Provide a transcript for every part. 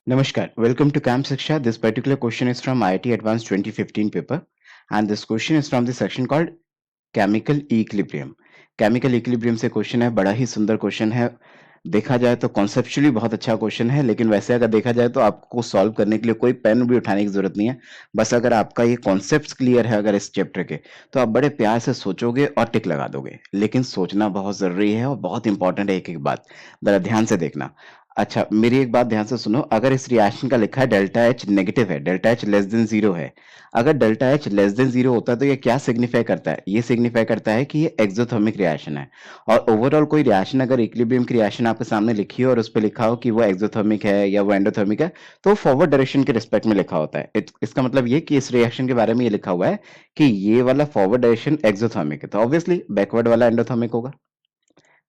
Namaskar. Welcome to Camp Siksha. This particular question is from IIT Advanced 2015 paper, and this question is from the section called Chemical Equilibrium. Chemical Equilibrium से question है, बड़ा ही सुंदर question है। देखा जाए तो conceptually बहुत अच्छा क्वेश्चन है, लेकिन वैसे अगर देखा जाए तो आपको सॉल्व करने के लिए कोई पेन भी उठाने की जरूरत नहीं है। बस अगर आपका ये कॉन्सेप्ट्स क्लियर है अगर इस चैप्टर के, तो आप बड़े प्यार से सोचोगे और टिक लगा दोगे। लेकिन सोचना बहुत जरूरी है और बहुत इंपॉर्टेंट है। एक एक बात जरा ध्यान से देखना। अच्छा, मेरी एक बात ध्यान से सुनो। अगर इस रिएक्शन का लिखा है डेल्टा एच नेगेटिव है, delta H less than zero है, अगर delta H less than zero होता है तो ये क्या सिग्निफाई करता है? ये सिग्निफाई करता है कि ये एक्सोथर्मिक रिएक्शन है। और ओवरऑल कोई रिएक्शन अगर इक्विलिब्रियम की रिएक्शन आपके सामने लिखी हो और उस पर लिखा हो कि वो एक्सोथर्मिक है या वो एंडोथर्मिक है, तो फॉरवर्ड डायरेक्शन के रिस्पेक्ट में लिखा होता है। इसका मतलब ये कि इस रिएक्शन के बारे में ये लिखा हुआ है कि ये वाला फॉरवर्ड डायरेक्शन एक्सोथर्मिक है, तो ऑब्वियसली बैकवर्ड वाला एंडोथर्मिक होगा।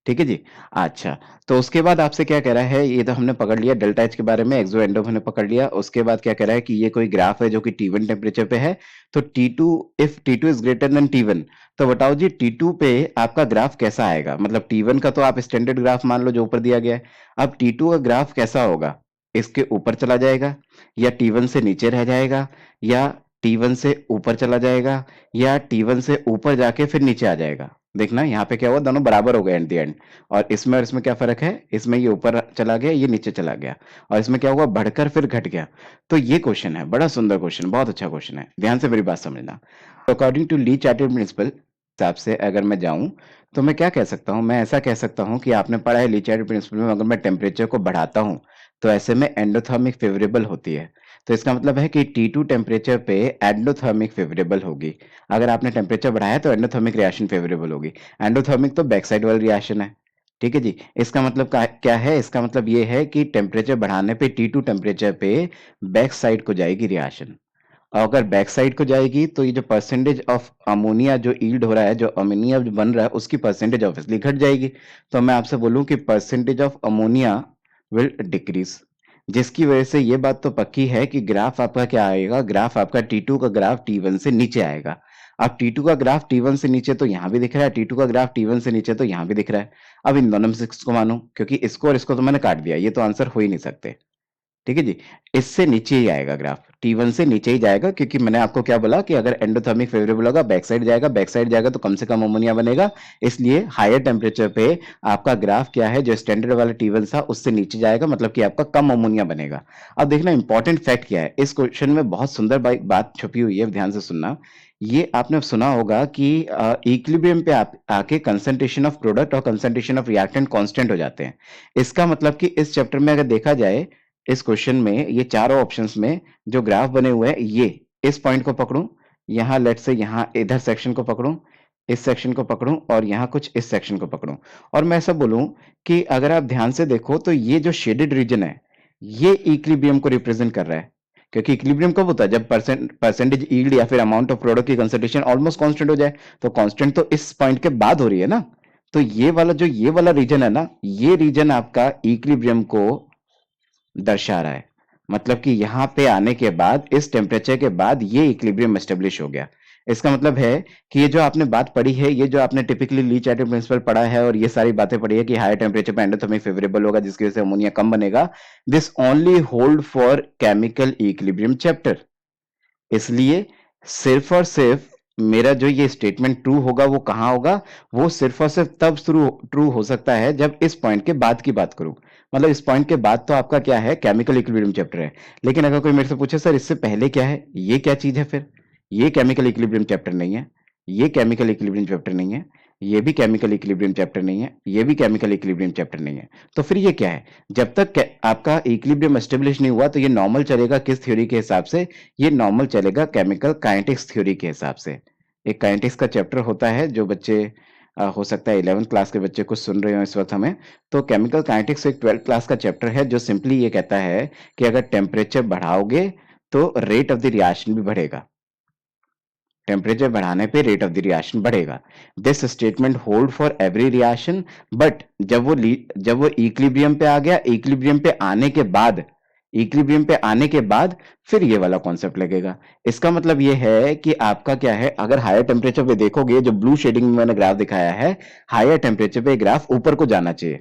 ठीक है जी। अच्छा, तो उसके बाद आपसे क्या कह रहा है, ये तो हमने पकड़ लिया डेल्टा एच के बारे में, एक्सो एंडो हमने पकड़ लिया। उसके बाद क्या कह रहा है कि ये कोई ग्राफ है जो कि T1 टेम्परेचर पे है, तो T2 if T2 is greater than T1, तो बताओ जी T2 पे आपका ग्राफ कैसा आएगा? मतलब T1 का तो आप स्टैंडर्ड ग्राफ मान लो जो ऊपर दिया गया है। अब T2 का ग्राफ कैसा होगा? इसके ऊपर चला जाएगा, या T1 से नीचे रह जाएगा, या T1 से ऊपर चला जाएगा, या T1 से ऊपर जाके फिर नीचे आ जाएगा? देखना यहाँ पे क्या हुआ, दोनों बराबर हो गए एट द एंड। और इसमें क्या फर्क है? इसमें ये ऊपर चला गया, ये नीचे चला गया, और इसमें क्या हुआ, बढ़कर फिर घट गया। तो ये क्वेश्चन है, बड़ा सुंदर क्वेश्चन, बहुत अच्छा क्वेश्चन है। ध्यान से मेरी बात समझना। अकॉर्डिंग टू ली चार्टेड प्रिंसिपल हिसाब से अगर मैं जाऊं, तो मैं क्या कह सकता हूं? मैं ऐसा कह सकता हूं कि आपने पढ़ा है ली चार्टेड प्रिंसिपल में, अगर मैं टेम्परेचर को बढ़ाता हूं तो ऐसे में एंडोथर्मिक फेवरेबल होती है। तो इसका मतलब है कि T2 टेम्परेचर पे एंडोथर्मिक फेवरेबल होगी। अगर आपने टेम्परेचर बढ़ाया तो एंडोथर्मिक रिएक्शन फेवरेबल होगी। एंडोथर्मिक तो बैक साइड वाला रिएक्शन है। ठीक है जी। इसका मतलब क्या है? इसका मतलब ये है कि टेम्परेचर बढ़ाने पे T2 टेम्परेचर पे बैक साइड को जाएगी रिएक्शन। और अगर बैक साइड को जाएगी तो ये जो परसेंटेज ऑफ अमोनिया जो ईल्ड हो रहा है, जो अमोनिया जो बन रहा है, उसकी परसेंटेज ऑब्वियसली घट जाएगी। तो मैं आपसे बोलूं कि percentage of ammonia will decrease, जिसकी वजह से ये बात तो पक्की है कि ग्राफ आपका क्या आएगा, ग्राफ आपका T2 का ग्राफ T1 से नीचे आएगा। अब T2 का ग्राफ T1 से नीचे तो यहां भी दिख रहा है, T2 का ग्राफ T1 से नीचे तो यहां भी दिख रहा है। अब इन दोनों में से किसको मानूं? क्योंकि इसको और इसको तो मैंने काट दिया, ये तो आंसर हो ही नहीं सकते। ठीक है जी। इससे नीचे ही आएगा ग्राफ, T1 से नीचे ही जाएगा, क्योंकि मैंने आपको क्या बोला कि अगर एंडोथर्मिक फेवरेबल होगा बैक साइड जाएगा, बैक साइड जाएगा तो कम से कम अमोनिया बनेगा। इसलिए हायर टेम्परेचर पे आपका ग्राफ क्या है, जो स्टैंडर्ड वाला T1 था उससे नीचे जाएगा, मतलब कि आपका कम अमोनिया बनेगा। अब देखना इंपॉर्टेंट फैक्ट क्या है, इस क्वेश्चन में बहुत सुंदर बात छुपी हुई है, ध्यान से सुनना। ये आपने सुना होगा कि इक्विलिब्रियम पे आके कंसंट्रेशन ऑफ प्रोडक्ट और कंसंट्रेशन ऑफ रिएक्टेंट कांस्टेंट हो जाते हैं। इसका मतलब कि इस चैप्टर में अगर देखा जाए, इस क्वेश्चन में ये चारों ऑप्शंस में जो ग्राफ बने हुए हैं, ये इस पॉइंट को पकड़ूं, यहाँ लेट से यहाँ इधर सेक्शन को पकड़ूं, इस सेक्शन को पकड़ूं, और यहाँ कुछ इस सेक्शन को पकड़ूं, और मैं ऐसा बोलूं कि अगर आप ध्यान से देखो तो ये जो शेडेड रीजन है, ये इक्विलिब्रियम को रिप्रेजेंट कर रहा है। क्योंकि इक्विलिब्रियम कब होता है? जब परसेंटेज यील्ड या फिर अमाउंट ऑफ प्रोडक्ट की कंसंट्रेशन ऑलमोस्ट कांस्टेंट हो जाए। तो कांस्टेंट तो इस पॉइंट के बाद हो रही है ना। तो ये वाला रीजन है ना, ये रीजन आपका इक्विलिब्रियम को दर्शा रहा है। मतलब कि यहाँ पे आने के बाद, इस टेम्परेचर के बाद ये इक्विलिब्रियम एस्टेब्लिश हो गया। इसका मतलब है कि ये जो आपने बात पढ़ी है, ये जो आपने टिपिकली ली चार्टेड प्रिंसिपल पढ़ा है, और ये सारी बातें पढ़ी है कि हायर टेम्परेचर पे एंडोथर्मिक फेवरेबल होगा जिसकी वजह से अमोनिया कम बनेगा, this only hold for chemical equilibrium chapter. इसलिए सिर्फ और सिर्फ मेरा जो ये स्टेटमेंट ट्रू होगा वो कहां होगा? वो सिर्फ और सिर्फ तब ट्रू ट्रू हो सकता है जब इस पॉइंट के बाद की बात करूं। मतलब इस पॉइंट के बाद तो आपका क्या है, केमिकल इक्विलिब्रियम चैप्टर है। लेकिन अगर कोई मेरे से पूछे सर इससे पहले क्या है, ये क्या चीज है, फिर ये केमिकल इक्विलिब्रियम चैप्टर नहीं है, ये केमिकल इक्विलिब्रियम चैप्टर नहीं है, ये भी केमिकल इक्विलिब्रियम चैप्टर नहीं है, ये भी केमिकल इक्विलिब्रियम चैप्टर नहीं है, तो फिर ये क्या है? जब तक आपका इक्विलिब्रियम एस्टेब्लिश नहीं हुआ तो ये नॉर्मल चलेगा किस थ्योरी के हिसाब से? ये नॉर्मल चलेगा केमिकल काइनेटिक्स थ्योरी के हिसाब से। एक काइनेटिक्स का चैप्टर होता है, जो बच्चे हो सकता है 11th क्लास के बच्चे कुछ सुन रहे हो इस वक्त हमें, तो केमिकल काइनेटिक्स एक 12th क्लास का चैप्टर है जो सिंपली ये कहता है कि अगर टेम्परेचर बढ़ाओगे तो रेट ऑफ द रिएक्शन भी बढ़ेगा। टेम्परेचर बढ़ाने पे रेट ऑफ द रिएक्शन बढ़ेगा। This statement hold for every reaction, but जब वो इक्विलिब्रियम पे आ गया, इक्विलिब्रियम पे आने के बाद फिर ये वाला कॉन्सेप्ट लगेगा। इसका मतलब ये है कि आपका क्या है, अगर हायर टेम्परेचर पे देखोगे, जो ब्लू शेडिंग में मैंने ग्राफ दिखाया है, हायर टेम्परेचर पे ग्राफ ऊपर को जाना चाहिए।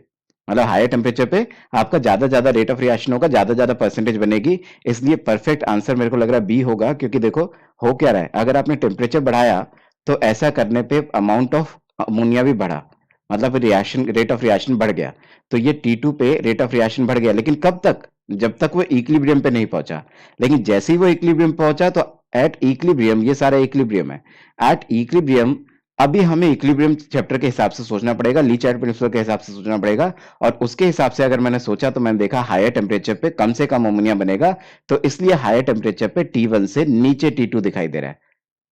मतलब हायर टेम्परेचर पे आपका ज्यादा रेट ऑफ रिएक्शन होगा, ज्यादा परसेंटेज बनेगी। इसलिए परफेक्ट आंसर मेरे को लग रहा है बी होगा, क्योंकि देखो हो क्या रहा है, अगर आपने टेम्परेचर बढ़ाया तो ऐसा करने पे अमाउंट ऑफ अमोनिया भी बढ़ा, मतलब रिएक्शन रेट ऑफ रिएक्शन बढ़ गया। तो ये T2 पे रेट ऑफ रिएक्शन बढ़ गया, लेकिन कब तक, जब तक वो इक्विलिब्रियम पे नहीं पहुंचा। लेकिन जैसे ही वो इक्विलिब्रियम पहुंचा तो एट इक्विलिब्रियम, ये सारा इक्विलिब्रियम है, एट इक्विलिब्रियम अभी हमें इक्विलिब्रियम चैप्टर के हिसाब से सोचना पड़ेगा, ली चार्ट प्रिंसिपल के हिसाब से सोचना पड़ेगा। और उसके हिसाब से अगर मैंने सोचा तो मैंने देखा हायर टेम्परेचर पे कम से कम अमोनिया बनेगा, तो इसलिए हायर टेम्परेचर पे T1 से नीचे T2 दिखाई दे रहा है।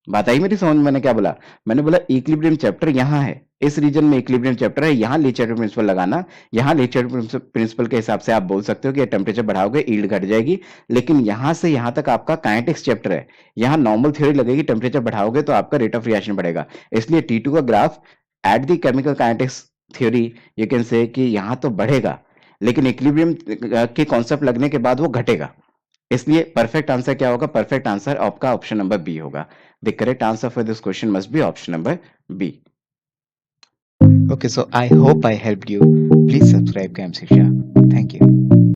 बात आई मेरी समझ में? मैंने क्या बोला? मैंने बोला इक्विलिब्रियम चैप्टर यहाँ है, इस रीजन में इक्विलिब्रियम चैप्टर है, यहाँ ली चार्ट प्रिंसिपल लगाना। यहाँ ली चार्ट प्रिंसिपल के हिसाब से आप बोल सकते हो कि टेम्परेचर बढ़ाओगे यील्ड घट जाएगी, लेकिन यहाँ से यहाँ तक आपका काइनेटिक्स चैप्टर है, यहाँ नॉर्मल थ्योरी लगेगी, टेम्परेचर बढ़ाओगे तो आपका रेट ऑफ रिएक्शन बढ़ेगा। इसलिए T2 का graph at the chemical kinetics theory you can say कि यहाँ तो बढ़ेगा, लेकिन इक्विलिब्रियम के कॉन्सेप्ट लगने के बाद वो घटेगा। इसलिए परफेक्ट आंसर क्या होगा? परफेक्ट आंसर आपका ऑप्शन नंबर बी होगा। The correct answer for this question must be option number B. Okay, so I hope I helped you. Please subscribe Camp Shiksha. Thank you.